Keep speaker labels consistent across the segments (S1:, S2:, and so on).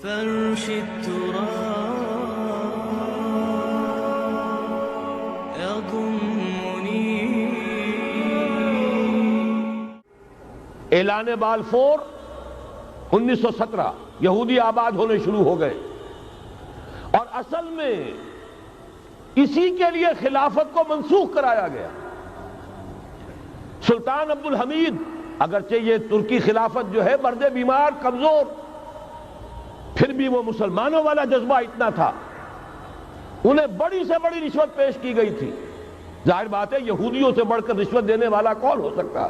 S1: فرش التراب يضمني.
S2: اعلان بالفور 1917 یہودی آباد ہونے شروع ہو گئے، اور اصل میں اسی کے لیے خلافت کو منسوخ کرایا گیا. سلطان عبد الحمید، اگرچہ یہ ترکی خلافت جو ہے مرد بیمار کمزور، پھر بھی وہ مسلمانوں والا جذبہ اتنا تھا، انہیں بڑی سے بڑی رشوت پیش کی گئی تھی. ظاہر بات ہے یہودیوں سے بڑھ کر رشوت دینے والا کون ہو سکتا،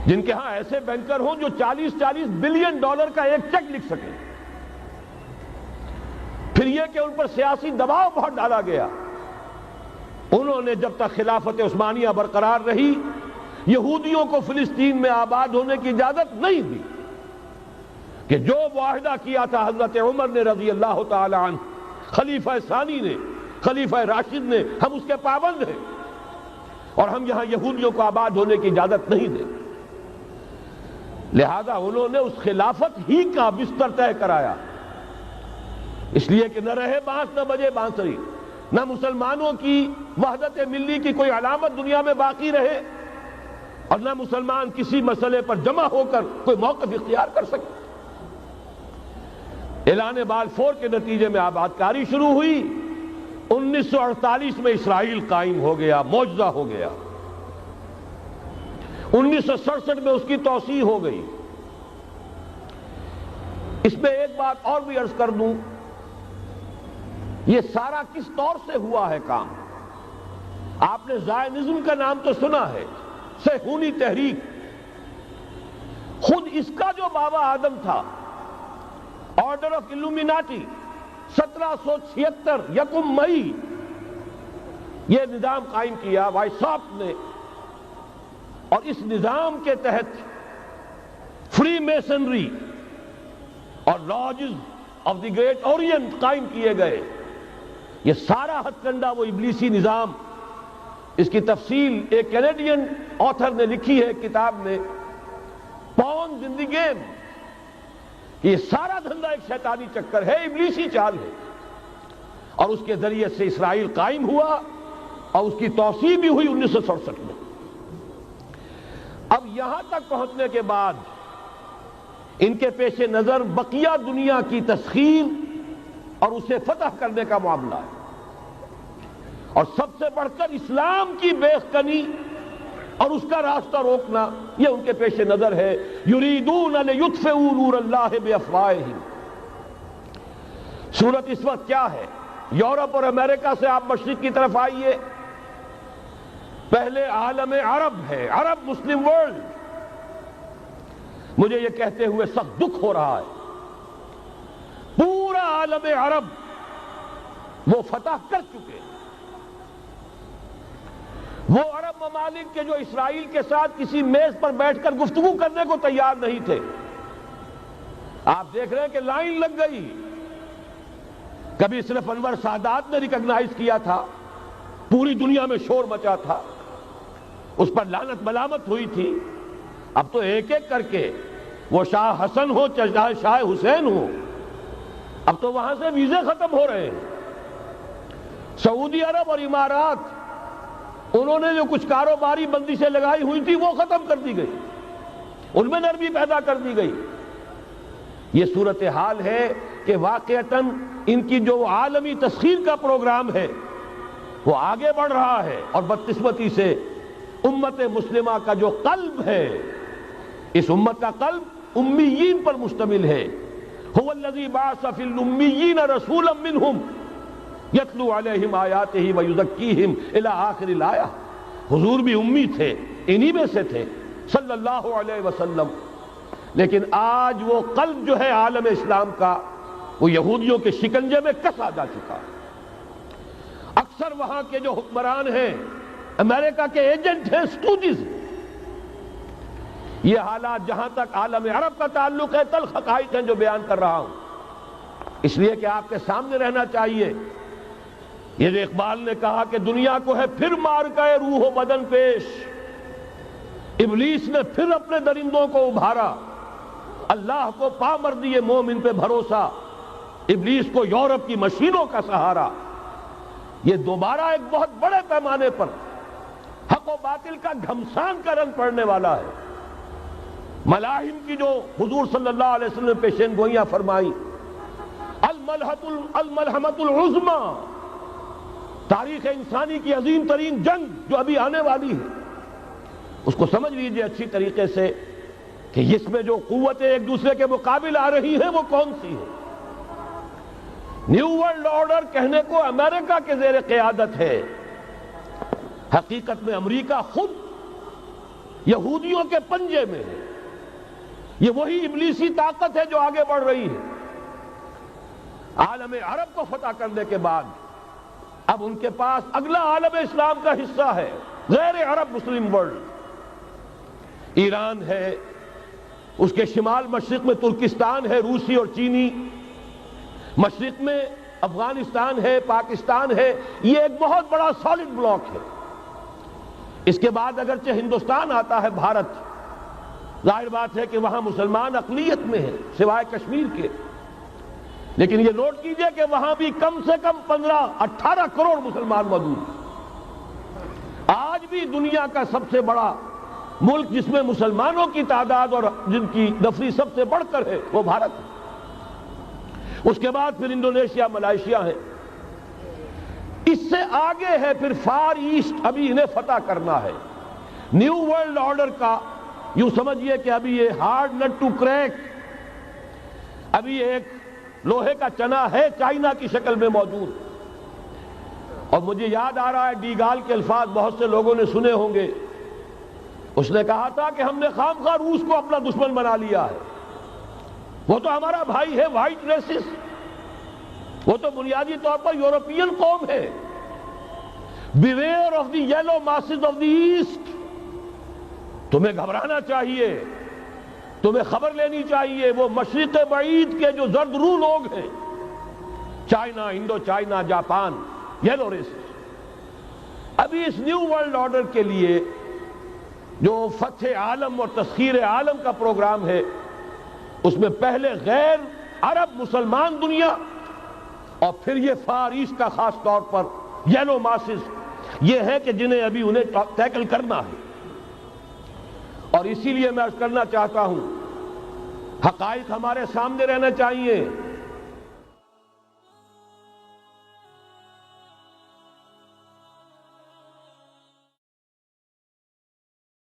S2: جن کے ہاں ایسے بینکر ہوں جو 40 بلین ڈالر کا ایک چیک لکھ سکیں. پھر یہ کہ ان پر سیاسی دباؤ بہت ڈالا گیا. انہوں نے جب تک خلافت عثمانیہ برقرار رہی یہودیوں کو فلسطین میں آباد ہونے کی اجازت نہیں دی، کہ جو معاہدہ کیا تھا حضرت عمر نے رضی اللہ تعالی عنہ، خلیفہ ثانی نے، خلیفہ راشد نے، ہم اس کے پابند ہیں اور ہم یہاں یہودیوں کو آباد ہونے کی اجازت نہیں دیں. لہذا انہوں نے اس خلافت ہی کا بستر طے کرایا، اس لیے کہ نہ رہے بانس نہ بجے بانسری، نہ مسلمانوں کی وحدت ملی کی کوئی علامت دنیا میں باقی رہے، اور نہ مسلمان کسی مسئلے پر جمع ہو کر کوئی موقف اختیار کر سکے. اعلان بالفور کے نتیجے میں آباد کاری شروع ہوئی. 1948 میں اسرائیل قائم ہو گیا، معجزہ ہو گیا. 1967 میں اس کی توسیع ہو گئی. اس میں ایک بات اور بھی عرض کر دوں، یہ سارا کس طور سے ہوا ہے کام؟ آپ نے زائنزم کا نام تو سنا ہے، صہیونی تحریک. خود اس کا جو بابا آدم تھا، آرڈر آف الومیناٹی، 1776 یکم مئی یہ نظام قائم کیا وائساپ نے، اور اس نظام کے تحت فری میسنری اور lodges of the great Orient قائم کیے گئے. یہ سارا ہتھ کنڈا وہ ابلیسی نظام، اس کی تفصیل ایک کینیڈین آتھر نے لکھی ہے کتاب میں، پاونز ان دی گیم. یہ سارا دھندا ایک شیطانی چکر ہے، ابلیسی چال ہے، اور اس کے ذریعے سے اسرائیل قائم ہوا اور اس کی توسیع بھی ہوئی 1967 میں. اب یہاں تک پہنچنے کے بعد ان کے پیش نظر بقیہ دنیا کی تسخیر اور اسے فتح کرنے کا معاملہ ہے، اور سب سے بڑھ کر اسلام کی بیخکنی اور اس کا راستہ روکنا یہ ان کے پیش نظر ہے. یریدون لیطفئوا نور اللہ بافواہہم. صورت اس وقت کیا ہے؟ یورپ اور امریکہ سے آپ مشرق کی طرف آئیے، پہلے عالم عرب ہے، عرب مسلم ورلڈ. مجھے یہ کہتے ہوئے سخت دکھ ہو رہا ہے، پورا عالم عرب وہ فتح کر چکے. وہ عرب ممالک کے جو اسرائیل کے ساتھ کسی میز پر بیٹھ کر گفتگو کرنے کو تیار نہیں تھے، آپ دیکھ رہے ہیں کہ لائن لگ گئی. کبھی صرف انور سادات نے ریکگنائز کیا تھا، پوری دنیا میں شور مچا تھا، اس پر لعنت ملامت ہوئی تھی. اب تو ایک ایک کر کے، وہ شاہ حسن ہو چاہے شاہ حسین ہو، اب تو وہاں سے ویزے ختم ہو رہے ہیں. سعودی عرب اور امارات، انہوں نے جو کچھ کاروباری بندشیں لگائی ہوئی تھی وہ ختم کر دی گئی، ان میں نرمی پیدا کر دی گئی. یہ صورتحال ہے کہ واقعتاً ان کی جو عالمی تسخیر کا پروگرام ہے وہ آگے بڑھ رہا ہے، اور بدقسمتی سے امت مسلمہ کا جو قلب ہے، اس امت کا قلب امیین پر مشتمل ہے. هو الذی بعث فی الامیین رسولا منہم یتلو علیہم آیاتہ ویزکیہم الی آخر الآیہ. حضور بھی امی تھے، انہی میں سے تھے صلی اللہ علیہ وسلم. لیکن آج وہ قلب جو ہے عالم اسلام کا، وہ یہودیوں کے شکنجے میں کسا جا چکا. اکثر وہاں کے جو حکمران ہیں، امریکہ کے ایجنٹ ہیں، سٹوجز. یہ حالات جہاں تک عالم عرب کا تعلق ہے تلخ حقائق ہیں جو بیان کر رہا ہوں، اس لیے کہ آپ کے سامنے رہنا چاہیے. یہ جو اقبال نے کہا کہ دنیا کو ہے پھر مار گئے روح و بدن پیش، ابلیس نے پھر اپنے درندوں کو ابھارا، اللہ کو پامردی مومن پہ بھروسہ، ابلیس کو یورپ کی مشینوں کا سہارا، یہ دوبارہ ایک بہت بڑے پیمانے پر حق و باطل کا گھمسان کا رنگ پڑنے والا ہے۔ ملاحم کی جو حضور صلی اللہ علیہ وسلم نے پیشین گوئیاں فرمائی، الملحمۃ العظمی، تاریخ انسانی کی عظیم ترین جنگ جو ابھی آنے والی ہے، اس کو سمجھ لیجئے اچھی طریقے سے کہ اس میں جو قوتیں ایک دوسرے کے مقابل آ رہی ہیں وہ کون سی ہیں۔ نیو ورلڈ آرڈر کہنے کو امریکہ کے زیر قیادت ہے، حقیقت میں امریکہ خود یہودیوں کے پنجے میں ہے۔ یہ وہی ابلیسی طاقت ہے جو آگے بڑھ رہی ہے۔ عالم عرب کو فتح کرنے کے بعد اب ان کے پاس اگلا عالم اسلام کا حصہ ہے، غیر عرب مسلم ورلڈ۔ ایران ہے، اس کے شمال مشرق میں ترکستان ہے، روسی اور چینی، مشرق میں افغانستان ہے، پاکستان ہے، یہ ایک بہت بڑا سالڈ بلاک ہے۔ اس کے بعد اگرچہ ہندوستان آتا ہے، بھارت، ظاہر بات ہے کہ وہاں مسلمان اقلیت میں ہے سوائے کشمیر کے، لیکن یہ نوٹ کیجئے کہ وہاں بھی کم سے کم 15-18 کروڑ مسلمان موجود ہیں۔ آج بھی دنیا کا سب سے بڑا ملک جس میں مسلمانوں کی تعداد اور جن کی نفری سب سے بڑھ کر ہے وہ بھارت ہے۔ اس کے بعد پھر انڈونیشیا، ملائیشیا ہے، اس سے آگے ہے پھر فار ایسٹ، ابھی انہیں فتح کرنا ہے۔ نیو ورلڈ آرڈر کا یوں سمجھیے کہ ابھی یہ ہارڈ نٹ ٹو کریک، ابھی ایک لوہے کا چنا ہے چائنا کی شکل میں موجود۔ اور مجھے یاد آ رہا ہے ڈی گال کے الفاظ بہت سے لوگوں نے سنے ہوں گے، اس نے کہا تھا کہ ہم نے خام خواہ روس کو اپنا دشمن بنا لیا ہے، وہ تو ہمارا بھائی ہے، وائٹ ریسس، وہ تو بنیادی طور پر یورپین قوم ہے۔ Beware of the yellow masses of the east, تمہیں گھبرانا چاہیے، تمہیں خبر لینی چاہیے، وہ مشرق بعید کے جو زرد رو لوگ ہیں، China, Indo China, Japan, yellow races. ابھی اس نیو ورلڈ آرڈر کے لیے جو فتح عالم اور تسخیر عالم کا پروگرام ہے، اس میں پہلے غیر عرب مسلمان دنیا اور پھر یہ فار ایسٹ کا خاص طور پر یلو ماسز، یہ ہے کہ جنہیں ابھی انہیں ٹیکل کرنا ہے۔ اور اسی لیے میں عرض کرنا چاہتا ہوں، حقائق ہمارے سامنے رہنا چاہیے۔